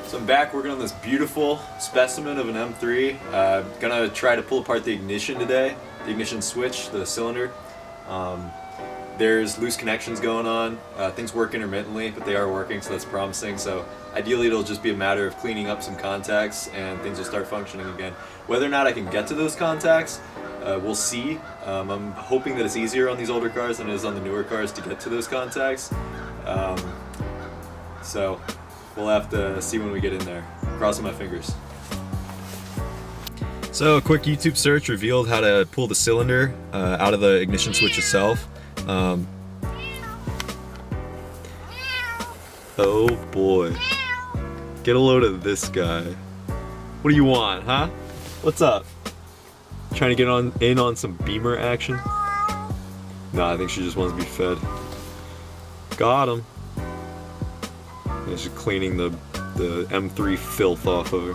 So I'm back working on this beautiful specimen of an M3. Gonna try to pull apart the ignition today, the ignition switch, the cylinder. There's loose connections going on. Things work intermittently, but they are working, so that's promising. So ideally it'll just be a matter of cleaning up some contacts and things will start functioning again. Whether or not I can get to those contacts, we'll see. I'm hoping that it's easier on these older cars than it is on the newer cars to get to those contacts. So we'll have to see when we get in there. Crossing my fingers. So a quick YouTube search revealed how to pull the cylinder out of the ignition switch itself. Oh boy. Get a load of this guy. What do you want, huh? What's up? Trying to get in on some Beamer action? Nah, I think she just wants to be fed. Got him. And she's cleaning the M3 filth off of her.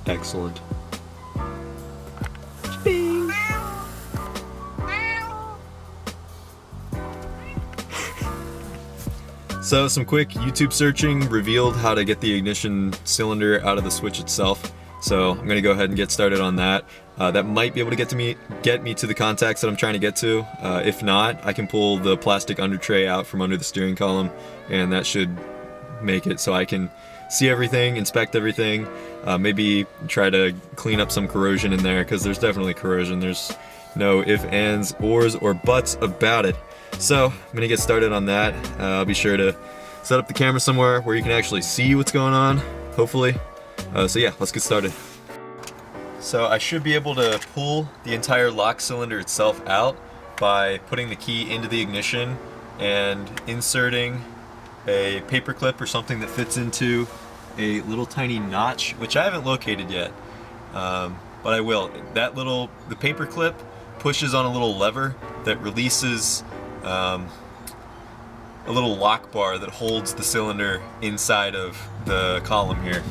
Excellent. Bing. So some quick YouTube searching revealed how to get the ignition cylinder out of the switch itself. So I'm gonna go ahead and get started on that. That might be able to get me to the contacts that I'm trying to get to. If not, I can pull the plastic under tray out from under the steering column, and that should make it so I can see everything, inspect everything, maybe try to clean up some corrosion in there, because there's definitely corrosion. There's no ifs, ands, ors, or buts about it. So I'm gonna get started on that. I'll be sure to set up the camera somewhere where you can actually see what's going on, hopefully. So yeah, let's get started. So I should be able to pull the entire lock cylinder itself out by putting the key into the ignition and inserting a paper clip or something that fits into a little tiny notch, which I haven't located yet, but I will. The paper clip pushes on a little lever that releases a little lock bar that holds the cylinder inside of the column here.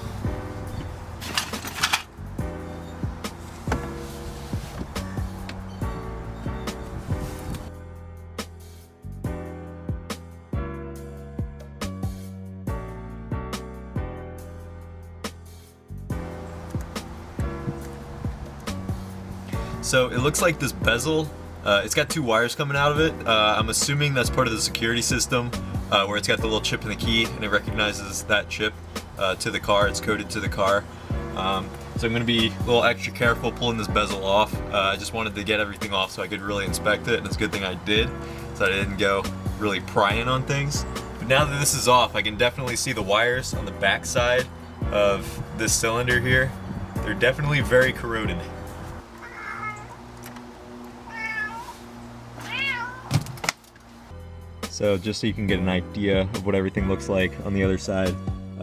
So it looks like this bezel, it's got two wires coming out of it. I'm assuming that's part of the security system where it's got the little chip in the key and it recognizes that chip to the car. It's coded to the car. So I'm going to be a little extra careful pulling this bezel off. I just wanted to get everything off so I could really inspect it, and it's a good thing I did, so I didn't go really prying on things. But now that this is off, I can definitely see the wires on the back side of this cylinder here. They're definitely very corroded. So just so you can get an idea of what everything looks like on the other side,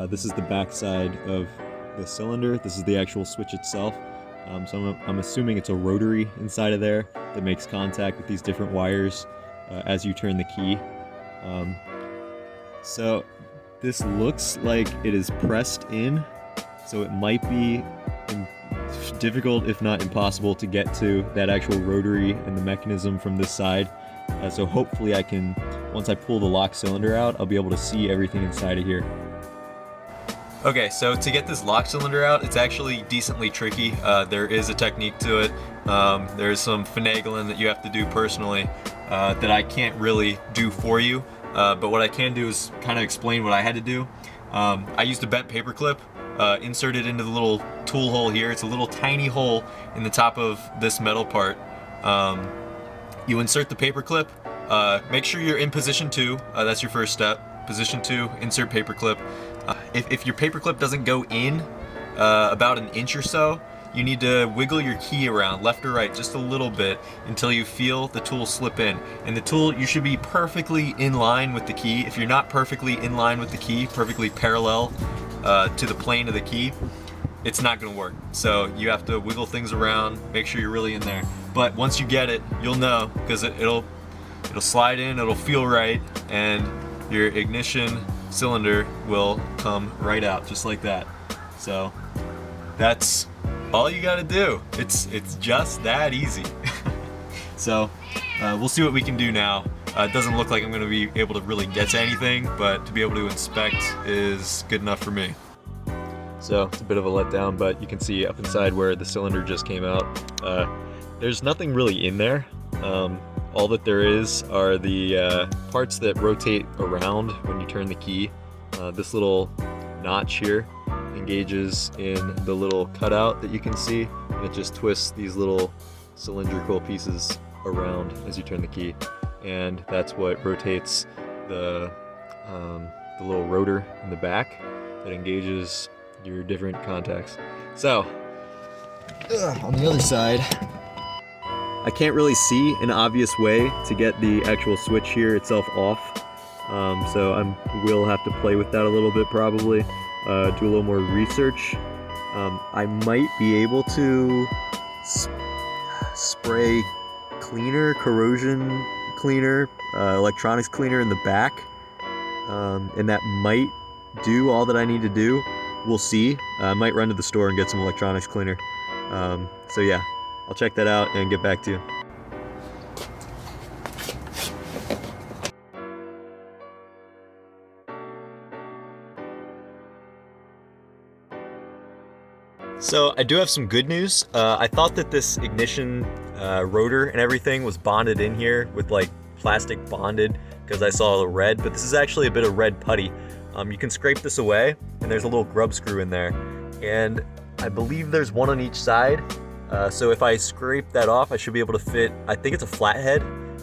this is the back side of the cylinder. This is the actual switch itself. So I'm assuming it's a rotary inside of there that makes contact with these different wires as you turn the key. So this looks like it is pressed in, so it might be difficult, if not impossible, to get to that actual rotary and the mechanism from this side. So hopefully I can, once I pull the lock cylinder out, I'll be able to see everything inside of here. Okay, so to get this lock cylinder out, it's actually decently tricky. There is a technique to it. There's some finagling that you have to do personally that I can't really do for you. But what I can do is kind of explain what I had to do. I used a bent paper clip, inserted into the little tool hole here. It's a little tiny hole in the top of this metal part. You insert the paper clip, make sure you're in position 2, that's your first step. Position 2, insert paper clip. If your paper clip doesn't go in about an inch or so, you need to wiggle your key around left or right just a little bit until you feel the tool slip in. And the tool, you should be perfectly in line with the key. If you're not perfectly in line with the key, perfectly parallel to the plane of the key, it's not going to work. So you have to wiggle things around, make sure you're really in there. But once you get it, you'll know, because it'll slide in, it'll feel right, and your ignition cylinder will come right out just like that. So that's all you got to do. It's just that easy. So we'll see what we can do now. It doesn't look like I'm going to be able to really get to anything, but to be able to inspect is good enough for me. So it's a bit of a letdown, but you can see up inside where the cylinder just came out, there's nothing really in there. All that there is are the parts that rotate around when you turn the key. This little notch here engages in the little cutout that you can see, and it just twists these little cylindrical pieces around as you turn the key, and that's what rotates the little rotor in the back that engages your different contacts. So on the other side, I can't really see an obvious way to get the actual switch here itself off, so I will have to play with that a little bit, probably do a little more research. I might be able to spray cleaner, corrosion cleaner, electronics cleaner in the back, and that might do all that I need to do. We'll see. I might run to the store and get some electronics cleaner. So yeah, I'll check that out and get back to you. So I do have some good news. I thought that this ignition rotor and everything was bonded in here with like plastic bonded because I saw the red, but this is actually a bit of red putty. You can scrape this away and there's a little grub screw in there, and I believe there's one on each side. So if I scrape that off, I should be able to fit, I think it's a flathead,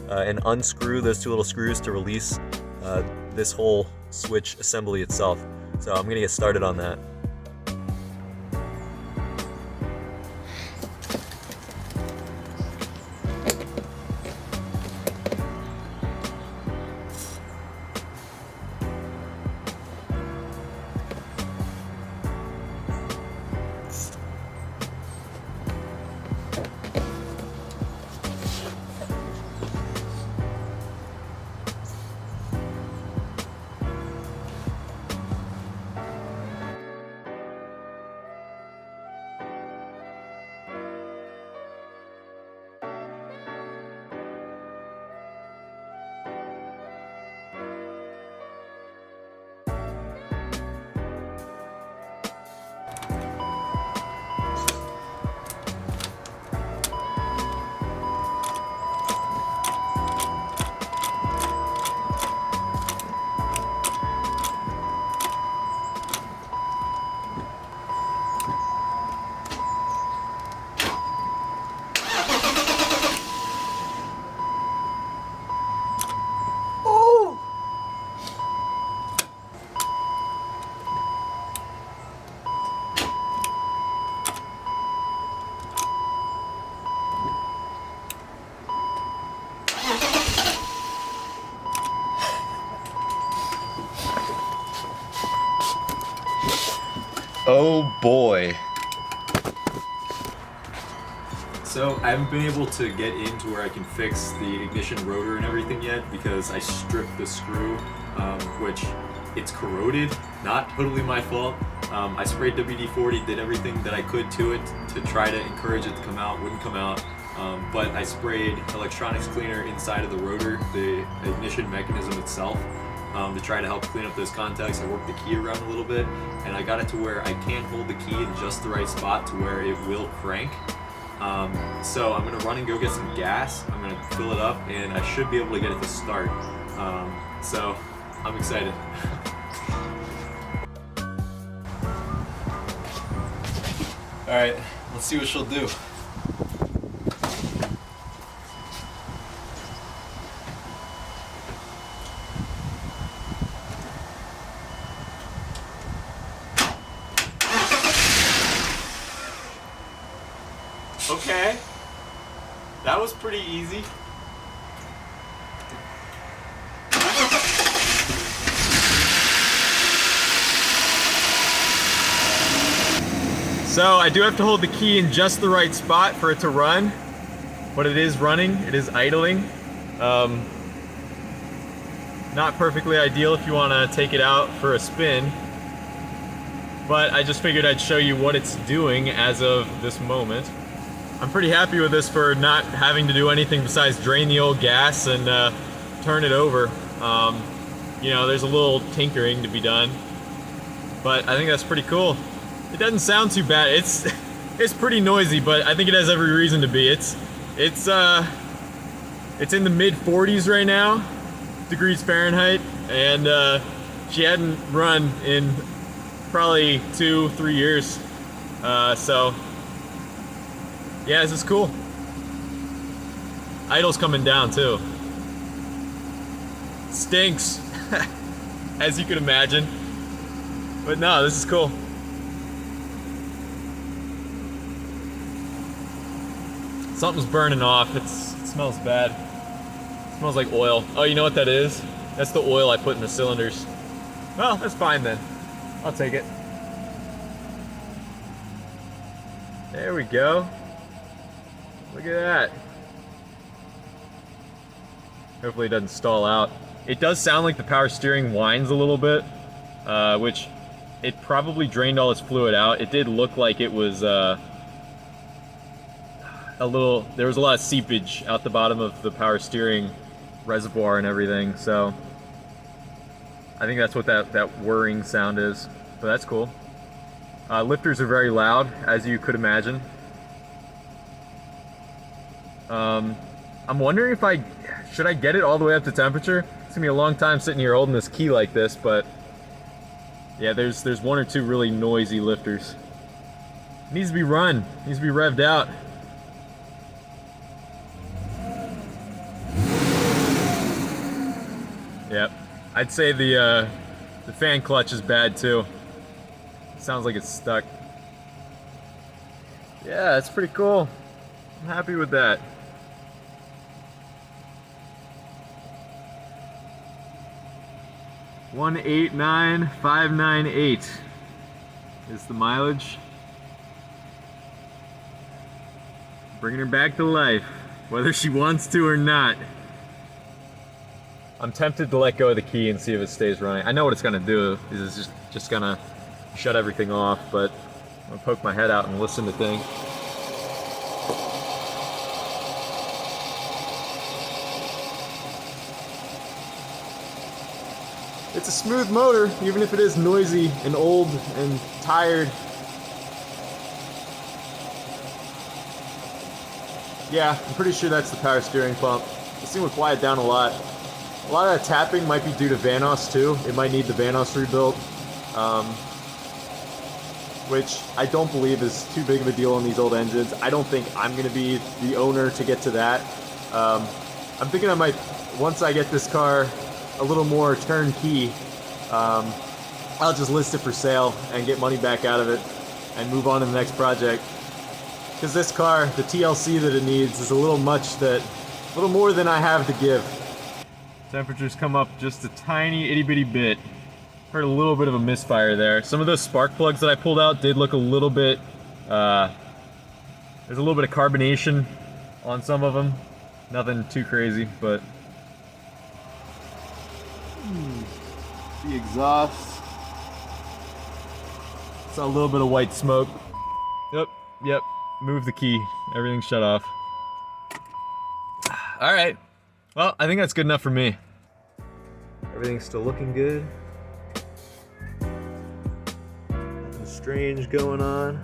and unscrew those two little screws to release this whole switch assembly itself. So I'm gonna get started on that. Oh boy. So I haven't been able to get into where I can fix the ignition rotor and everything yet because I stripped the screw, which it's corroded, not totally my fault. I sprayed WD-40, did everything that I could to it to try to encourage it to come out, wouldn't come out. But I sprayed electronics cleaner inside of the rotor, the ignition mechanism itself, to try to help clean up those contacts. I worked the key around a little bit, and I got it to where I can hold the key in just the right spot to where it will crank. So I'm gonna run and go get some gas. I'm gonna fill it up, and I should be able to get it to start. So I'm excited. All right, let's see what she'll do. Okay, that was pretty easy. So I do have to hold the key in just the right spot for it to run, but it is running, it is idling. Not perfectly ideal if you want to take it out for a spin, but I just figured I'd show you what it's doing as of this moment. I'm pretty happy with this for not having to do anything besides drain the old gas and turn it over. You know, there's a little tinkering to be done, but I think that's pretty cool. It doesn't sound too bad. It's pretty noisy, but I think it has every reason to be. It's in the mid 40s right now, degrees Fahrenheit, and she hadn't run in probably 2-3 years. So yeah, this is cool. Idle's coming down too. Stinks, as you can imagine. But no, this is cool. Something's burning off. It smells bad. It smells like oil. Oh, you know what that is? That's the oil I put in the cylinders. Well, that's fine then. I'll take it. There we go. Look at that. Hopefully it doesn't stall out. It does sound like the power steering whines a little bit, which it probably drained all its fluid out. It did look like it was there was a lot of seepage out the bottom of the power steering reservoir and everything, so I think that's what that whirring sound is, but that's cool. Lifters are very loud, as you could imagine. I'm wondering if should I get it all the way up to temperature? It's gonna be a long time sitting here holding this key like this, but yeah, there's one or two really noisy lifters. It needs to be run, it needs to be revved out. Yep, I'd say the fan clutch is bad too. Sounds like it's stuck. Yeah, that's pretty cool. I'm happy with that. $189,598 is the mileage. Bringing her back to life, whether she wants to or not. I'm tempted to let go of the key and see if it stays running. I know what it's gonna do. It's just gonna shut everything off, but I'm gonna poke my head out and listen to things. It's a smooth motor, even if it is noisy and old and tired. Yeah, I'm pretty sure that's the power steering pump. This thing would quiet down a lot. A lot of that tapping might be due to Vanos too. It might need the Vanos rebuilt, which I don't believe is too big of a deal on these old engines. I don't think I'm going to be the owner to get to that. I'm thinking I might, once I get this car a little more turnkey, I'll just list it for sale and get money back out of it and move on to the next project. Because this car, the TLC that it needs, is a little more than I have to give. Temperatures come up just a tiny itty bitty bit. Heard a little bit of a misfire there. Some of those spark plugs that I pulled out did look a little bit, there's a little bit of carbonation on some of them. Nothing too crazy, but the exhaust. Saw a little bit of white smoke. Yep, move the key. Everything's shut off. Alright, well, I think that's good enough for me. Everything's still looking good. Nothing strange going on.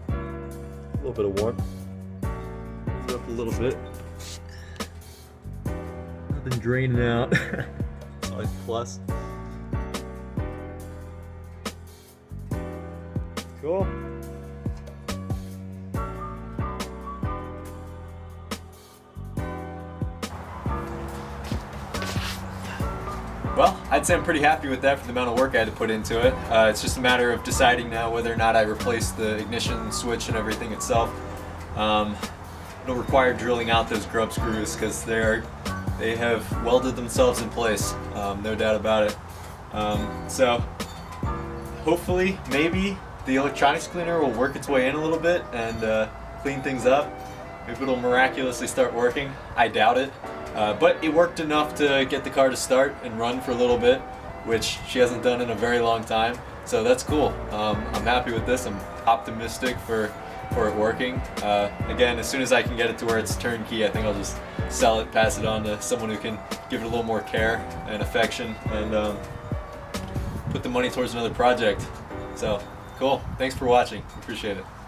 A little bit of warmth. Move it up a little bit. Nothing draining out. It's always a plus. Cool. Well, I'd say I'm pretty happy with that for the amount of work I had to put into it. It's just a matter of deciding now whether or not I replace the ignition switch and everything itself. It'll require drilling out those grub screws because they have welded themselves in place, no doubt about it. So hopefully, maybe the electronics cleaner will work its way in a little bit and clean things up. Maybe it'll miraculously start working. I doubt it. But it worked enough to get the car to start and run for a little bit, which she hasn't done in a very long time. So that's cool. I'm happy with this. I'm optimistic for for it working. Again, as soon as I can get it to where it's turnkey, I think I'll just sell it, pass it on to someone who can give it a little more care and affection, and put the money towards another project. So, cool. Thanks for watching. Appreciate it.